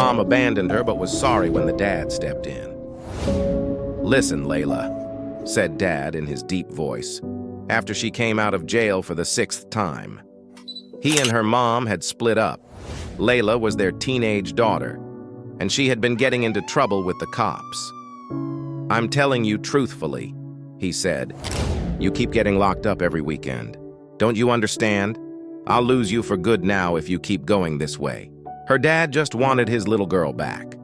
mom abandoned her but was sorry when the dad stepped in. "Listen, Layla," said Dad in his deep voice, after she came out of jail for the 6th time. He and her mom had split up. Layla was their teenage daughter, and she had been getting into trouble with the cops. "I'm telling you truthfully," he said. "You keep getting locked up every weekend. Don't you understand? I'll lose you for good now if you keep going this way." Her dad just wanted his little girl back.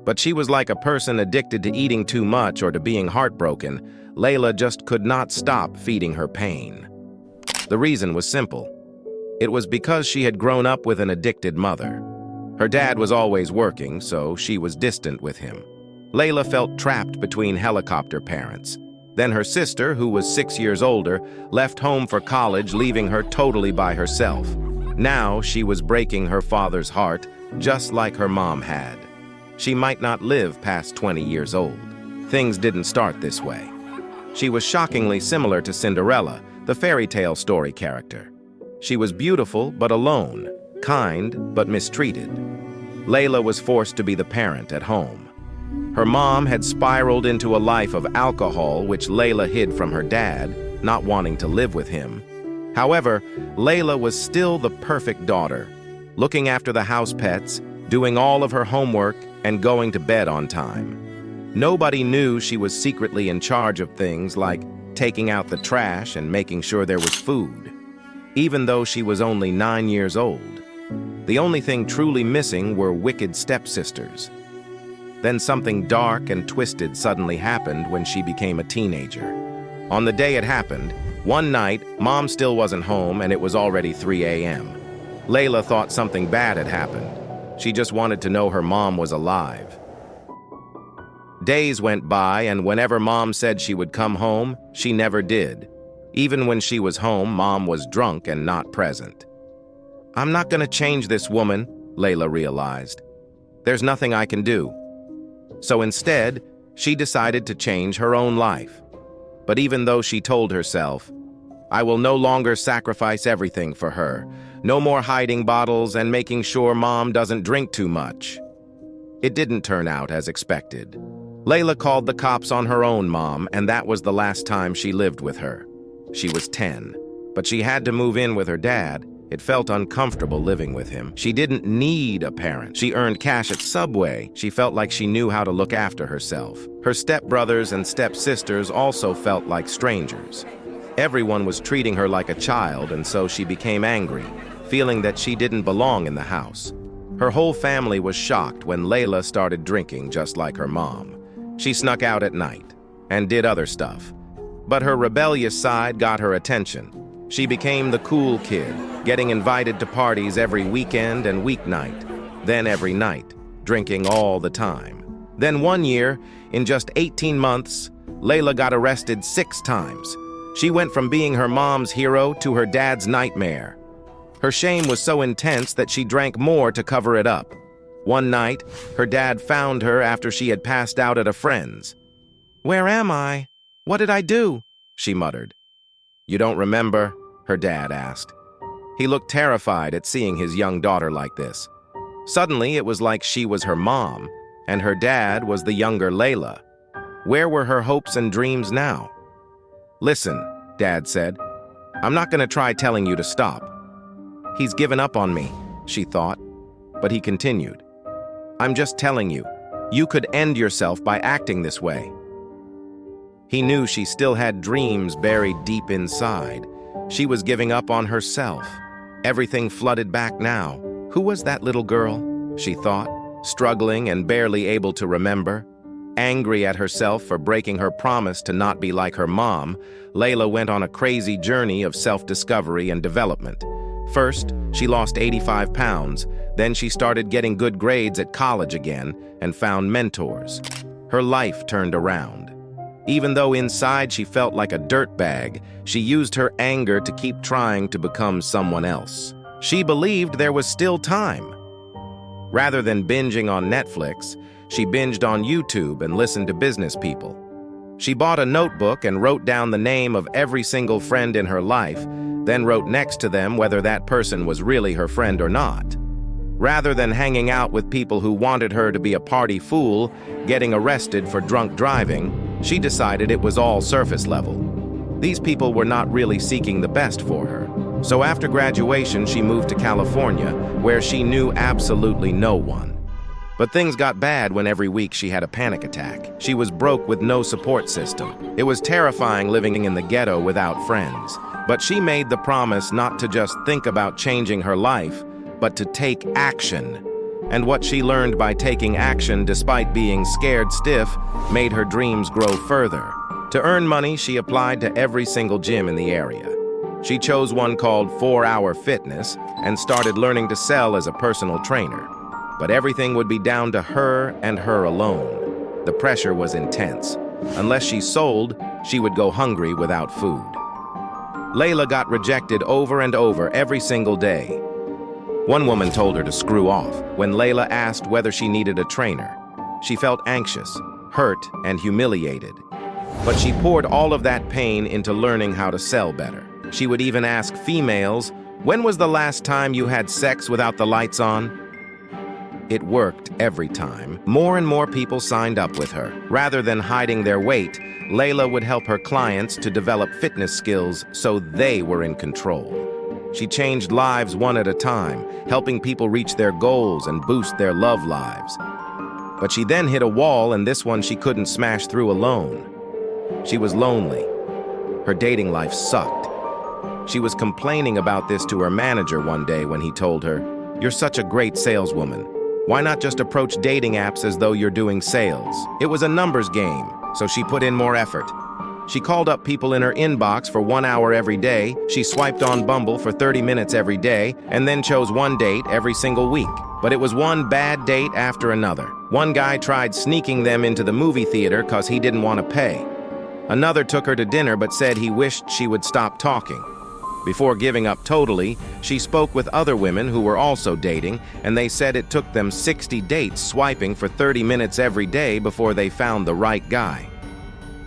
But she was like a person addicted to eating too much or to being heartbroken. Layla just could not stop feeding her pain. The reason was simple. It was because she had grown up with an addicted mother. Her dad was always working, so she was distant with him. Layla felt trapped between helicopter parents. Then her sister, who was 6 years older, left home for college, leaving her totally by herself. Now she was breaking her father's heart, just like her mom had. She might not live past 20 years old. Things didn't start this way. She was shockingly similar to Cinderella, the fairy tale story character. She was beautiful but alone, kind but mistreated. Layla was forced to be the parent at home. Her mom had spiraled into a life of alcohol, which Layla hid from her dad, not wanting to live with him. However, Layla was still the perfect daughter, looking after the house pets, doing all of her homework, and going to bed on time. Nobody knew she was secretly in charge of things like taking out the trash and making sure there was food, even though she was only 9 years old. The only thing truly missing were wicked stepsisters. Then something dark and twisted suddenly happened when she became a teenager. On the day it happened, one night, Mom still wasn't home and it was already 3 a.m. Layla thought something bad had happened. She just wanted to know her mom was alive. Days went by, and whenever Mom said she would come home, she never did. Even when she was home, Mom was drunk and not present. "I'm not going to change this woman," Layla realized. "There's nothing I can do." So instead, she decided to change her own life. But even though she told herself, "I will no longer sacrifice everything for her. No more hiding bottles and making sure Mom doesn't drink too much," it didn't turn out as expected. Layla called the cops on her own mom, and that was the last time she lived with her. She was 10, but she had to move in with her dad. It felt uncomfortable living with him. She didn't need a parent. She earned cash at Subway. She felt like she knew how to look after herself. Her stepbrothers and stepsisters also felt like strangers. Everyone was treating her like a child, and so she became angry, feeling that she didn't belong in the house. Her whole family was shocked when Layla started drinking just like her mom. She snuck out at night and did other stuff. But her rebellious side got her attention. She became the cool kid, getting invited to parties every weekend and weeknight, then every night, drinking all the time. Then one year, in just 18 months, Layla got arrested 6 times. She went from being her mom's hero to her dad's nightmare. Her shame was so intense that she drank more to cover it up. One night, her dad found her after she had passed out at a friend's. "Where am I? What did I do?" she muttered. "You don't remember?" her dad asked. He looked terrified at seeing his young daughter like this. Suddenly, it was like she was her mom, and her dad was the younger Layla. Where were her hopes and dreams now? "Listen," Dad said, "I'm not going to try telling you to stop." "He's given up on me," she thought, but he continued. "I'm just telling you, you could end yourself by acting this way." He knew she still had dreams buried deep inside. She was giving up on herself. Everything flooded back now. Who was that little girl? She thought, struggling and barely able to remember. Angry at herself for breaking her promise to not be like her mom, Layla went on a crazy journey of self-discovery and development. First, she lost 85 pounds. Then she started getting good grades at college again and found mentors. Her life turned around. Even though inside she felt like a dirtbag, she used her anger to keep trying to become someone else. She believed there was still time. Rather than binging on Netflix, she binged on YouTube and listened to business people. She bought a notebook and wrote down the name of every single friend in her life, then wrote next to them whether that person was really her friend or not. Rather than hanging out with people who wanted her to be a party fool, getting arrested for drunk driving, she decided it was all surface level. These people were not really seeking the best for her. So after graduation, she moved to California, where she knew absolutely no one. But things got bad when every week she had a panic attack. She was broke with no support system. It was terrifying living in the ghetto without friends. But she made the promise not to just think about changing her life, but to take action. And what she learned by taking action despite being scared stiff made her dreams grow further. To earn money, she applied to every single gym in the area. She chose one called 4 Hour Fitness and started learning to sell as a personal trainer. But everything would be down to her and her alone. The pressure was intense. Unless she sold, she would go hungry without food. Layla got rejected over and over every single day. One woman told her to screw off when Layla asked whether she needed a trainer. She felt anxious, hurt, and humiliated. But she poured all of that pain into learning how to sell better. She would even ask females, "When was the last time you had sex without the lights on?" It worked every time. More and more people signed up with her. Rather than hiding their weight, Layla would help her clients to develop fitness skills so they were in control. She changed lives one at a time, helping people reach their goals and boost their love lives. But she then hit a wall, and this one she couldn't smash through alone. She was lonely. Her dating life sucked. She was complaining about this to her manager one day when he told her, "You're such a great saleswoman. Why not just approach dating apps as though you're doing sales?" It was a numbers game, so she put in more effort. She called up people in her inbox for 1 hour every day, she swiped on Bumble for 30 minutes every day, and then chose one date every single week. But it was one bad date after another. One guy tried sneaking them into the movie theater because he didn't want to pay. Another took her to dinner but said he wished she would stop talking. Before giving up totally, she spoke with other women who were also dating, and they said it took them 60 dates swiping for 30 minutes every day before they found the right guy.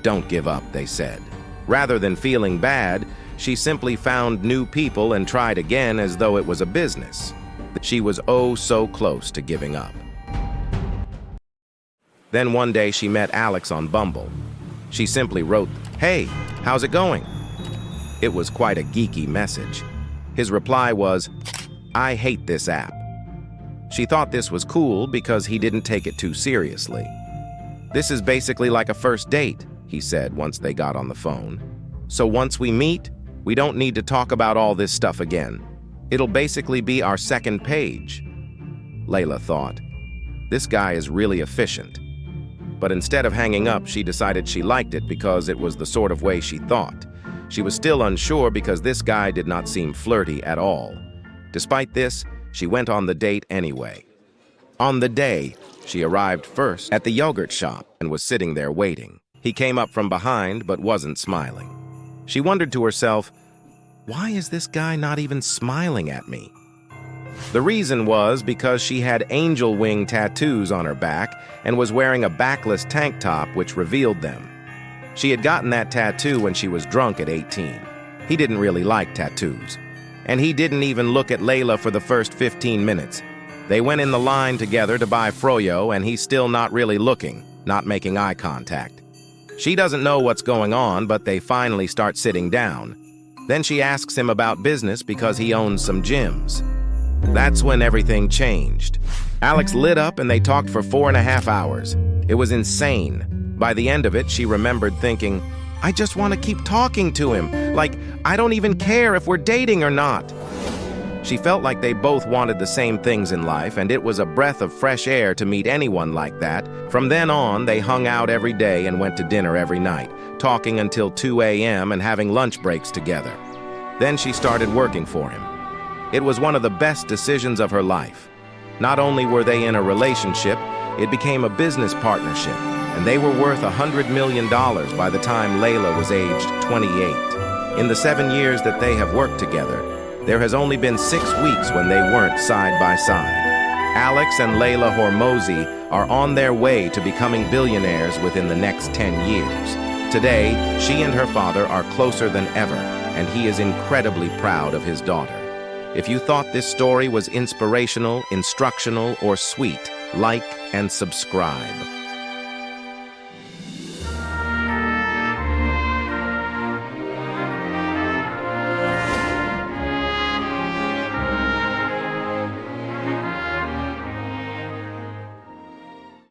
Don't give up, they said. Rather than feeling bad, she simply found new people and tried again as though it was a business. She was oh so close to giving up. Then one day she met Alex on Bumble. She simply wrote, "Hey, how's it going?" It was quite a geeky message. His reply was, "I hate this app." She thought this was cool because he didn't take it too seriously. "This is basically like a first date," he said once they got on the phone. "So once we meet, we don't need to talk about all this stuff again. It'll basically be our second page." Layla thought, "This guy is really efficient." But instead of hanging up, she decided she liked it because it was the sort of way she thought. She was still unsure because this guy did not seem flirty at all. Despite this, she went on the date anyway. On the day, she arrived first at the yogurt shop and was sitting there waiting. He came up from behind but wasn't smiling. She wondered to herself, why is this guy not even smiling at me? The reason was because she had angel wing tattoos on her back and was wearing a backless tank top which revealed them. She had gotten that tattoo when she was drunk at 18. He didn't really like tattoos. And he didn't even look at Layla for the first 15 minutes. They went in the line together to buy froyo, and he's still not really looking, not making eye contact. She doesn't know what's going on, but they finally start sitting down. Then she asks him about business because he owns some gyms. That's when everything changed. Alex lit up and they talked for 4.5 hours. It was insane. By the end of it, she remembered thinking, I just want to keep talking to him. Like, I don't even care if we're dating or not. She felt like they both wanted the same things in life, and it was a breath of fresh air to meet anyone like that. From then on, they hung out every day and went to dinner every night, talking until 2 a.m. and having lunch breaks together. Then she started working for him. It was one of the best decisions of her life. Not only were they in a relationship, it became a business partnership, and they were worth $100 million by the time Layla was aged 28. In the 7 years that they have worked together, there has only been 6 weeks when they weren't side by side. Alex and Layla Hormozi are on their way to becoming billionaires within the next 10 years. Today, she and her father are closer than ever, and he is incredibly proud of his daughter. If you thought this story was inspirational, instructional, or sweet, like and subscribe.